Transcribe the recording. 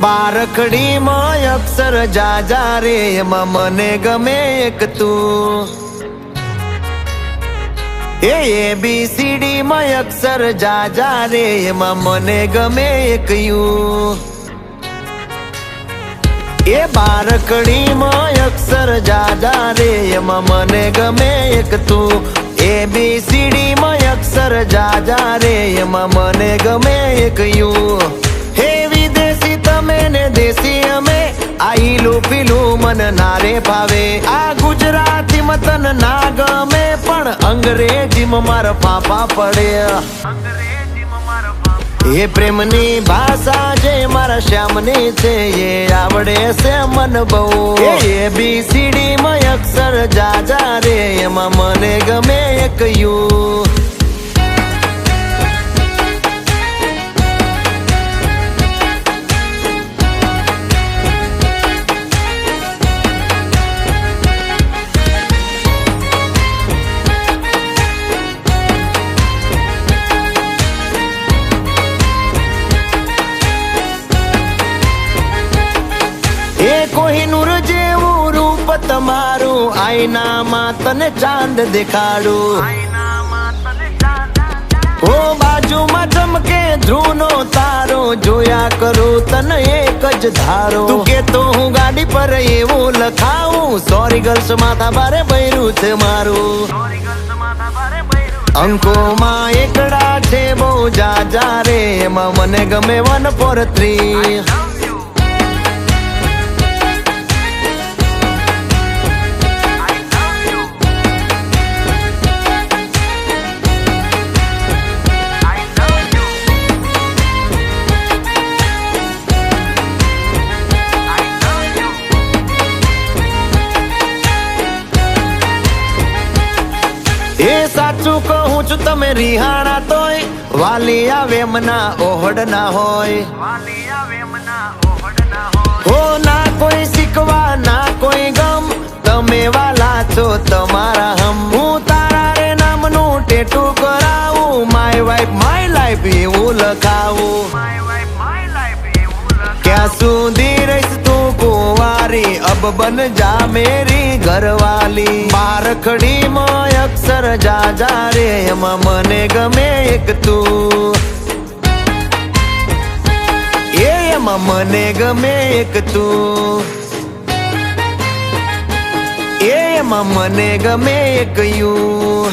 બારખડીમાં અક્ષર જાજા રે એમાં મને ગમે એક તું ABCD માં અક્ષર જાજા રે એમાં મને ગમે એક યુ બારખડીમાં અક્ષર જાજા રે એમાં મને ગમે એક તું ABCD માં અક્ષર જાજા રે એમાં મને ગમે એક યુ હે વિદેશી તમે ને દેશી અમે આઈલું પીલું મન નારે ભાવે આ ગુજરાતી મતન ના ગમે પણ અંગ્રેજીમાં મારા પાપા પડે એ પ્રેમની ભાષા જે મારા શ્યામની છે એ આવડે છે મન બહુ ABCD માં અક્ષર જાજા રે એમાં મને ગમે એક યુ કોહિનૂર જેવું રૂપ તમારું આઈનામાં તને ચાંદ દેખાડું ઓ બાજુમાં ચમકે ધ્રુવનો તારો જોયા કરું તને એક જ ધારો તું કેતો હું ગાડી પર એવું લખાવું સોરી ગર્લ્સ માથા ભારે બૈરું છે મારું અંકોમાં એકડા છે બહુ જાજા રે એમાં મને ગમે 143 એ સાચું કહું છું તમે રિહાણા તોય વાલી આવે મના ઓહડ ના હોય હો ના કોઈ શીખવા ના કોઈ ગમ તમે વાલા છો તમારા હમ હું તારા રે નામનું ટેટુ કરાવું માય વાઇફ માય લાઈફ એવું લખાવું ક્યાં સુધી રહીશ તું કુંવારી અબ બન જા મેરી ઘરવાલી બારખડીમાં અક્ષર જાજા રે એમાં મને ગમે એક તું એમાં મને ગમે એક તું એમાં મને ગમે એક યુ